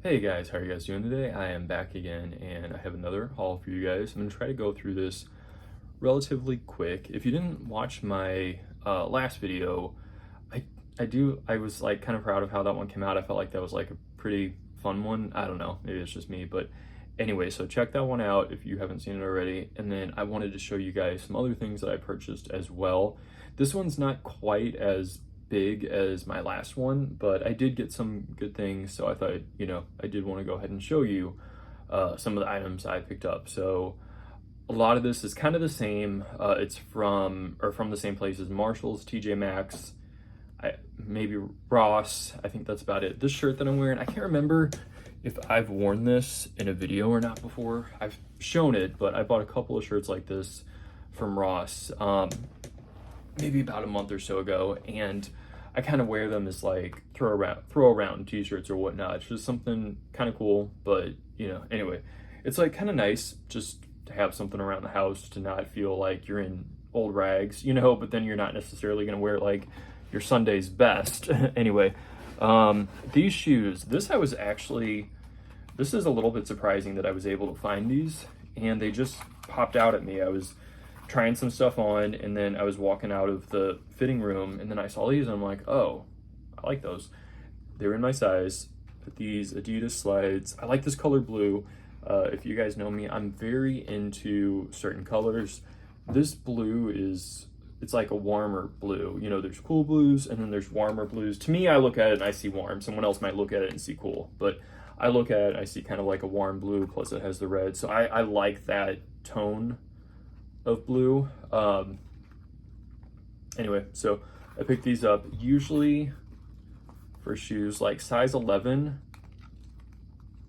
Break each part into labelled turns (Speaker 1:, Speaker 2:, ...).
Speaker 1: Hey guys, how are you guys doing today? I am back again and I have another haul for you guys. I'm going to try to go through this relatively quick. If you didn't watch my last video, I was like kind of proud of how that one came out. I felt like that was like a pretty fun one. I don't know, maybe it's just me, but anyway, so check that one out if you haven't seen it already. And then I wanted to show you guys some other things that I purchased as well. This one's not quite as big as my last one, but I did get some good things, so I thought, I did want to go ahead and show you some of the items I picked up. So a lot of this is kind of the same. It's from the same places: Marshalls, TJ Maxx, maybe Ross. I think that's about it. This shirt that I'm wearing, I can't remember if I've worn this in a video or not before. I've shown it, but I bought a couple of shirts like this from Ross maybe about a month or so ago, and I kind of wear them as like throw around t-shirts or whatnot. It's just something kind of cool, but anyway, it's like kind of nice just to have something around the house, to not feel like you're in old rags, but then you're not necessarily going to wear like your Sunday's best. Anyway, these shoes, this is a little bit surprising that I was able to find these, and they just popped out at me. I was trying some stuff on, and then I was walking out of the fitting room, and then I saw these and I'm like, oh, I like those. They're in my size. But these Adidas slides, I like this color blue. If you guys know me, I'm very into certain colors. This blue it's like a warmer blue. There's cool blues and then there's warmer blues. To me, I look at it and I see warm. Someone else might look at it and see cool, but I look at it and I see kind of like a warm blue, plus it has the red. So I like that tone of blue. Anyway, so I picked these up. Usually for shoes like size 11,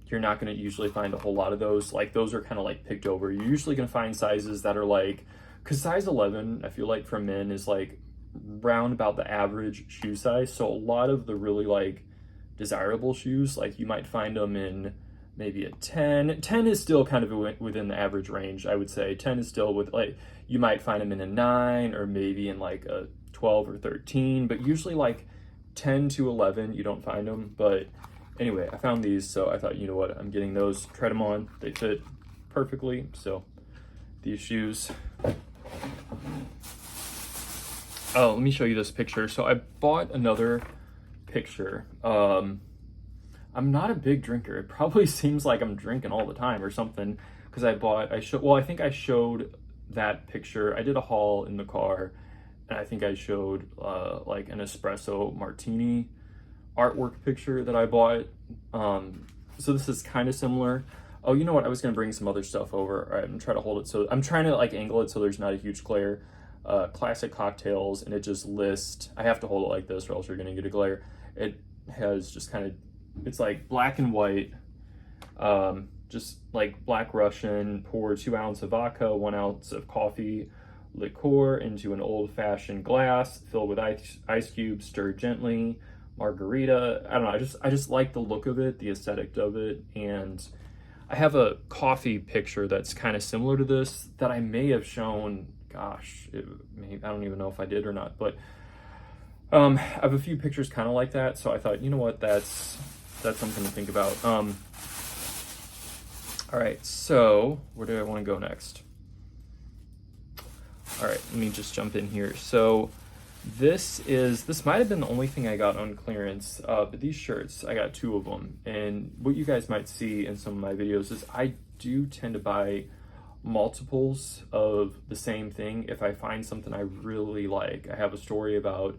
Speaker 1: you're not going to usually find a whole lot of those. Like, those are kind of like picked over. You're usually going to find sizes that are like, because size 11, I feel like for men is like round about the average shoe size. So a lot of the really like desirable shoes, like you might find them in maybe a 10. 10 is still kind of within the average range, I would say. 10 is still with, like, you might find them in a 9 or maybe in like a 12 or 13, but usually like 10 to 11, you don't find them. But anyway, I found these, so I thought, you know what, I'm getting those, tried them on, they fit perfectly. So these shoes. Oh, let me show you this picture. So I bought another picture. I'm not a big drinker. It probably seems like I'm drinking all the time or something, because I think I showed that picture. I did a haul in the car, and I think I showed like an espresso martini artwork picture that I bought. So this is kind of similar. Oh, you know what? I was gonna bring some other stuff over. All right, I'm gonna try to hold it. So I'm trying to like angle it so there's not a huge glare. Classic cocktails, and it just lists. I have to hold it like this or else you're gonna get a glare. It has just kind of, it's like black and white, just like Black Russian. Pour 2 ounces of vodka, 1 ounce of coffee liqueur into an old-fashioned glass, fill with ice cubes, stir gently. Margarita. I don't know. I just like the look of it, the aesthetic of it, and I have a coffee picture that's kind of similar to this that I may have shown. Gosh, I don't even know if I did or not, but I have a few pictures kind of like that. So I thought, you know what, that's something to think about. All right, so where do I want to go next? All right, let me just jump in here. So this might have been the only thing I got on clearance, but these shirts, I got 2 of them. And what you guys might see in some of my videos is I do tend to buy multiples of the same thing if I find something I really like. I have a story about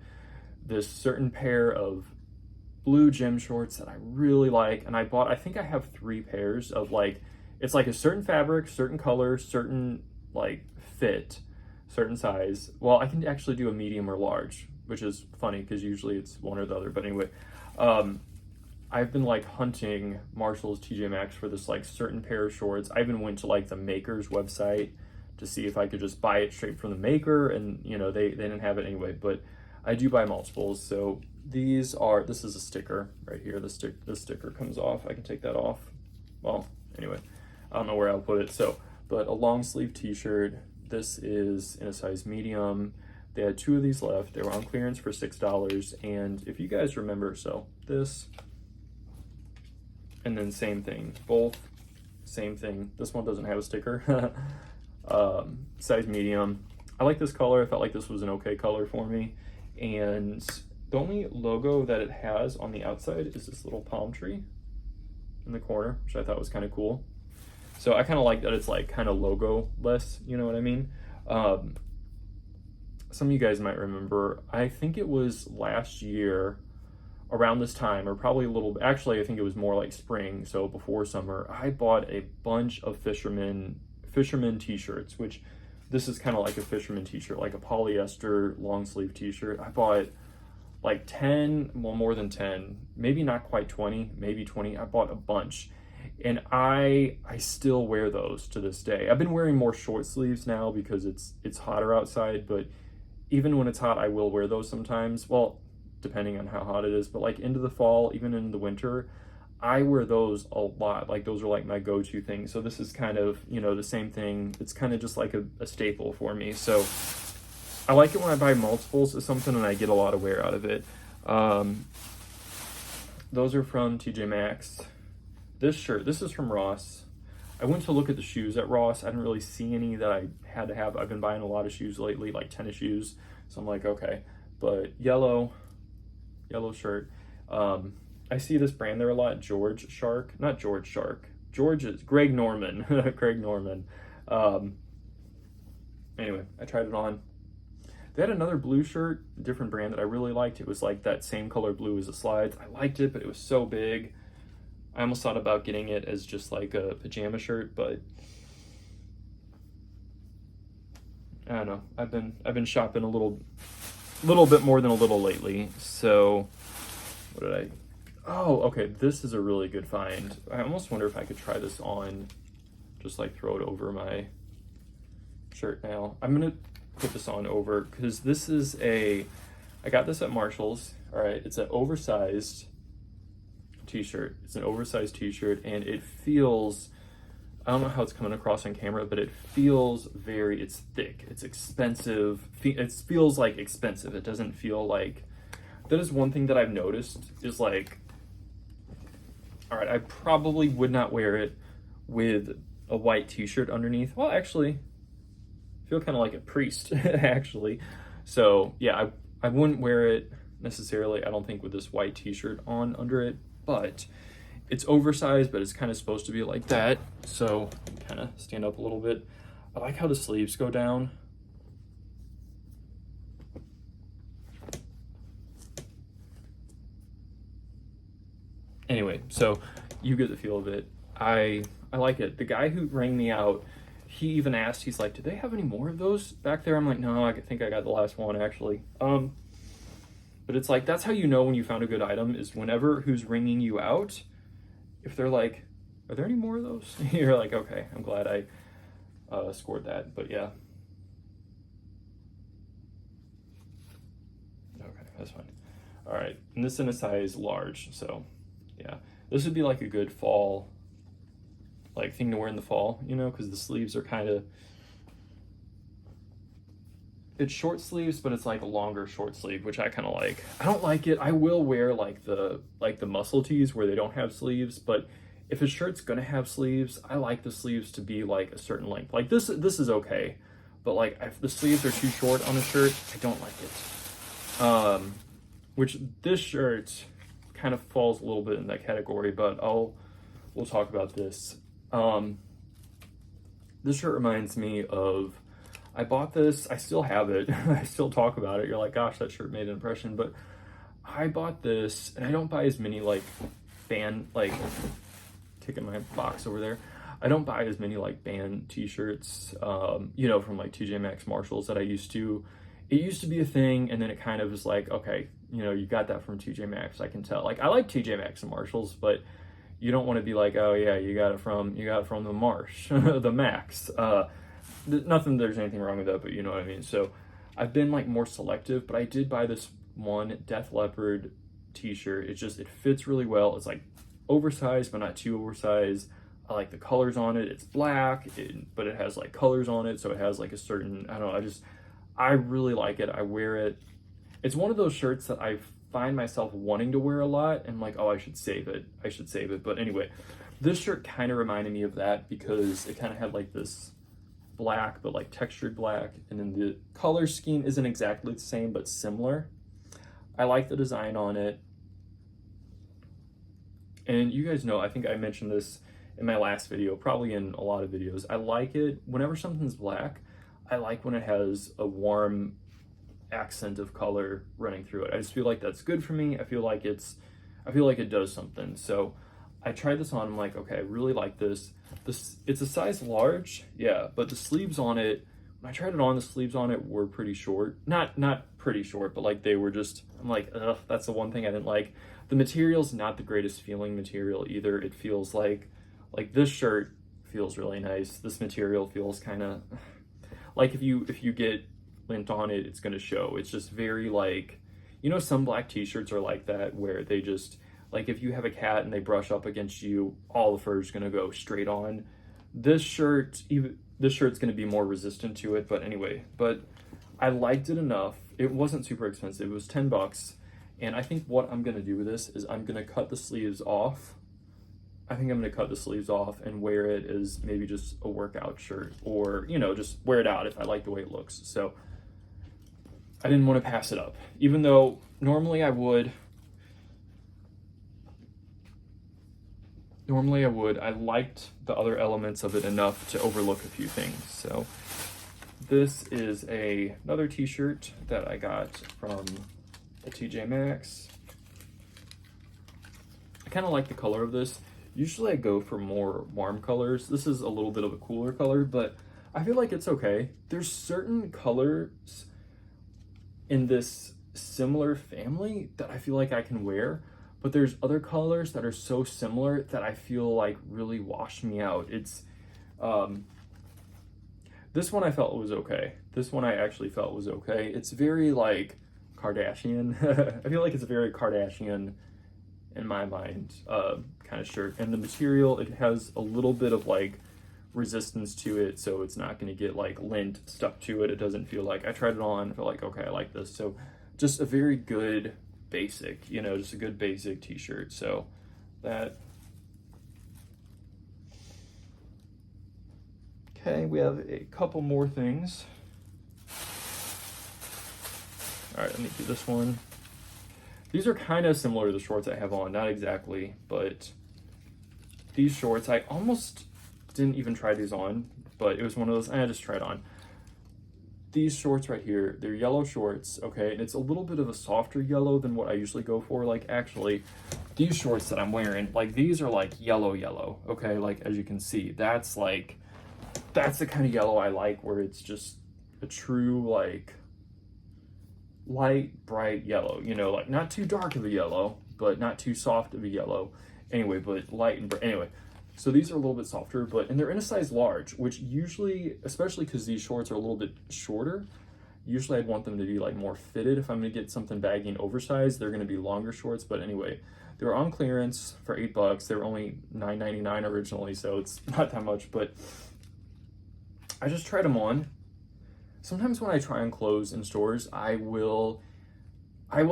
Speaker 1: this certain pair of blue gym shorts that I really like, and I think I have 3 pairs of, like, it's like a certain fabric, certain color, certain like fit, certain size. Well, I can actually do a medium or large, which is funny because usually it's one or the other. But anyway, I've been like hunting Marshalls, TJ Maxx for this like certain pair of shorts. I even went to like the maker's website to see if I could just buy it straight from the maker, and they didn't have it anyway. But I do buy multiples. So this is a sticker right here. The sticker comes off. I can take that off. Well, anyway, I don't know where I'll put it. So, but a long sleeve t-shirt. This is in a size medium. They had 2 of these left. They were on clearance for $6. And if you guys remember, so this And then same thing, both same thing. This one doesn't have a sticker. Size medium. I like this color. I felt like this was an okay color for me. And the only logo that it has on the outside is this little palm tree in the corner, which I thought was kind of cool. So I kind of like that it's like kind of logo-less, you know what I mean? Some of you guys might remember, I think it was last year around this time, or probably a little, actually I think it was more like spring, so before summer, I bought a bunch of fisherman t-shirts, which this is kind of like a fisherman t-shirt, like a polyester long sleeve t-shirt. I bought like 10, well, more than 10, maybe not quite 20, maybe 20. I bought a bunch, and I still wear those to this day. I've been wearing more short sleeves now because it's hotter outside, but even when it's hot, I will wear those sometimes. Well, depending on how hot it is, but like into the fall, even in the winter, I wear those a lot. Like those are like my go-to things. So this is kind of, you know, the same thing. It's kind of just like a staple for me. So I like it when I buy multiples of something and I get a lot of wear out of it. Those are from TJ Maxx. This shirt, this is from Ross. I went to look at the shoes at Ross. I didn't really see any that I had to have. I've been buying a lot of shoes lately, like tennis shoes. So I'm like, okay. But yellow shirt. I see this brand there a lot, George Shark. Not George Shark. George is Greg Norman. Greg Norman. Anyway, I tried it on. They had another blue shirt, a different brand that I really liked. It was like that same color blue as the slides. I liked it, but it was so big. I almost thought about getting it as just like a pajama shirt, but I don't know. I've been shopping a little bit more than a little lately. So what did I? Oh, okay. This is a really good find. I almost wonder if I could try this on, just like throw it over my shirt now. I'm gonna put this on over because this is I got this at Marshall's. All right, it's an oversized t-shirt. It's an oversized t-shirt, and it feels, I don't know how it's coming across on camera, but it feels it's thick, it's expensive. It feels like expensive. It doesn't feel like, that is one thing that I've noticed is like, all right, I probably would not wear it with a white t-shirt underneath. Well, actually, I feel kind of like a priest, actually. So yeah, I wouldn't wear it necessarily, I don't think, with this white t-shirt on under it, but it's oversized, but it's kind of supposed to be like that. So kind of stand up a little bit. I like how the sleeves go down. Anyway, so you get the feel of it. I like it. The guy who rang me out, he even asked, he's like, do they have any more of those back there? I'm like, no, I think I got the last one actually. But it's like, that's how you know when you found a good item, is whenever who's ringing you out, if they're like, are there any more of those? You're like, okay, I'm glad I scored that. But yeah. Okay, that's fine. All right, and this is in a size large, so yeah. This would be like a good fall, like thing to wear in the fall, you know, because the sleeves are kind of, it's short sleeves, but it's like a longer short sleeve, which I kind of like. I don't like it. I will wear like the muscle tees where they don't have sleeves, but if a shirt's gonna have sleeves, I like the sleeves to be like a certain length. Like this is okay, but like if the sleeves are too short on a shirt, I don't like it. Which this shirt kind of falls a little bit in that category, but we'll talk about this. This shirt reminds me of, I bought this, I still have it, I still talk about it. You're like, gosh, that shirt made an impression, but I bought this, and I don't buy as many like kicking my box over there. I don't buy as many like band t-shirts, you know, from like TJ Maxx, Marshalls that I used to. It used to be a thing, and then it kind of was like, okay, you know, you got that from TJ Maxx, I can tell. Like, I like TJ Maxx and Marshalls, but you don't want to be like, oh yeah, you got it from the Marsh, the Maxx. Nothing, there's anything wrong with that, but you know what I mean. So I've been like more selective, but I did buy this one Death Leopard t-shirt. It fits really well. It's like oversized, but not too oversized. I like the colors on it. It's black, but it has like colors on it. So it has like a certain, I don't know, I really like it. I wear it. It's one of those shirts that I find myself wanting to wear a lot and like, oh, I should save it. But anyway, this shirt kind of reminded me of that because it kind of had like this black, but like textured black. And then the color scheme isn't exactly the same, but similar. I like the design on it. And you guys know, I think I mentioned this in my last video, probably in a lot of videos. I like it whenever something's black. I like when it has a warm accent of color running through it. I just feel like that's good for me. I feel like it does something. So I tried this on. I'm like, okay, I really like this. It's a size large, yeah, but the sleeves on it, when I tried it on, the sleeves on it were pretty short. Not pretty short, but like they were just, I'm like, ugh, that's the one thing I didn't like. The material's not the greatest feeling material either. It feels like this shirt feels really nice. This material feels kind of like if you get lint on it, it's gonna show. It's just very like, you know, some black t-shirts are like that where they just, like if you have a cat and they brush up against you, all the fur is gonna go straight on. This shirt's gonna be more resistant to it, but anyway, but I liked it enough. It wasn't super expensive. It was $10. And I think what I'm gonna do with this is I'm gonna cut the sleeves off. I think I'm gonna cut the sleeves off and wear it as maybe just a workout shirt, or, you know, just wear it out if I like the way it looks. So I didn't want to pass it up, even though normally I would. I liked the other elements of it enough to overlook a few things. So this is another t-shirt that I got from a TJ Maxx. I kind of like the color of this. Usually I go for more warm colors. This is a little bit of a cooler color, but I feel like it's okay. There's certain colors in this similar family that I feel like I can wear, but there's other colors that are so similar that I feel like really wash me out. It's this one I felt was okay. This one I actually felt was okay. It's very like Kardashian. I feel like it's a very Kardashian in my mind kind of shirt. And the material, it has a little bit of like resistance to it, so it's not going to get like lint stuck to it. It doesn't feel like, I tried it on, I feel like, okay, I like this. So just a very good basic, you know, just a good basic t-shirt. So that. Okay, we have a couple more things. All right, let me do this one. These are kind of similar to the shorts I have on, not exactly, but these shorts, I almost didn't even try these on, but it was one of those, I just tried on. These shorts right here, they're yellow shorts, okay, and it's a little bit of a softer yellow than what I usually go for. Like actually, these shorts that I'm wearing, like these are like yellow, okay, like as you can see, that's the kind of yellow I like, where it's just a true like light, bright yellow, you know, like not too dark of a yellow, but not too soft of a yellow. Anyway, but light and bright. Anyway, so these are a little bit softer, and they're in a size large, which usually, especially because these shorts are a little bit shorter, usually I'd want them to be like more fitted. If I'm gonna get something baggy and oversized, they're gonna be longer shorts. But anyway, they were on clearance for $8. They were only $9.99 originally, so it's not that much, but I just tried them on. Sometimes when I try on clothes in stores, I will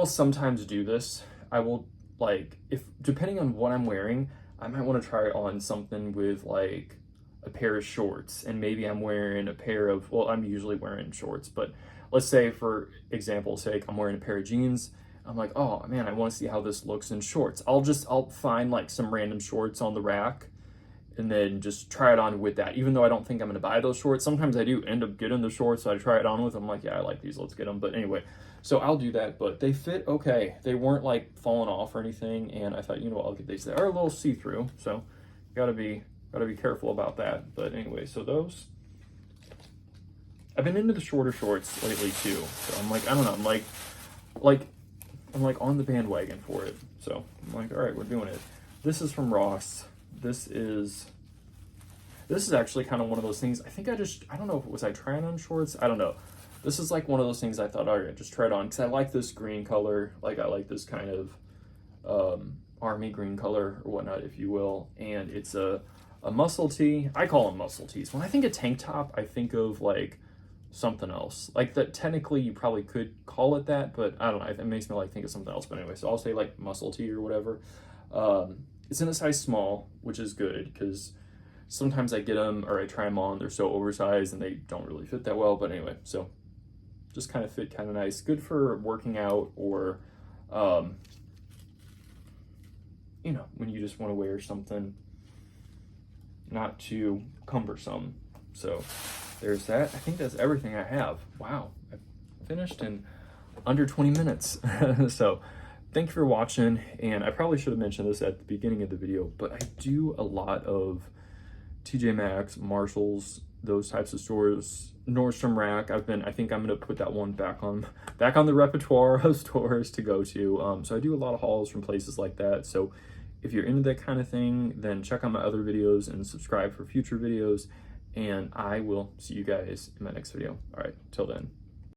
Speaker 1: sometimes do this. I will, like, depending on what I'm wearing, I might want to try on something with like a pair of shorts, and maybe I'm wearing a pair of, well, I'm usually wearing shorts, but let's say for example's sake, I'm wearing a pair of jeans. I'm like, oh man, I want to see how this looks in shorts. I'll find like some random shorts on the rack and then just try it on with that, even though I don't think I'm gonna buy those shorts. Sometimes I do end up getting the shorts, so I try it on with them. I'm like, yeah, I like these, let's get them. But anyway, so I'll do that, but they fit okay. They weren't like falling off or anything, and I thought, you know what, I'll get these. They are a little see-through, so gotta be careful about that. But anyway, so those. I've been into the shorter shorts lately too, so I'm like, I don't know, I'm like on the bandwagon for it. So I'm like, all right, we're doing it. This is from Ross. This is actually kind of one of those things. I think I don't know if it was I trying on shorts. I don't know. This is like one of those things I thought, all right, just try it on, because I like this green color. Like I like this kind of army green color or whatnot, if you will. And it's a muscle tee. I call them muscle tees. When I think of tank top, I think of like something else. Like that technically you probably could call it that, but I don't know. It makes me like think of something else. But anyway, so I'll say like muscle tee or whatever. It's in a size small, which is good because sometimes I get them or I try them on, they're so oversized and they don't really fit that well. But anyway, so just kind of fit kind of nice. Good for working out or, you know, when you just want to wear something not too cumbersome. So there's that. I think that's everything I have. Wow, I finished in under 20 minutes. So thank you for watching. And I probably should have mentioned this at the beginning of the video, but I do a lot of TJ Maxx, Marshalls, those types of stores, Nordstrom Rack. I think I'm gonna put that one back on the repertoire of stores to go to. So I do a lot of hauls from places like that. So if you're into that kind of thing, then check out my other videos and subscribe for future videos. And I will see you guys in my next video. All right, till then.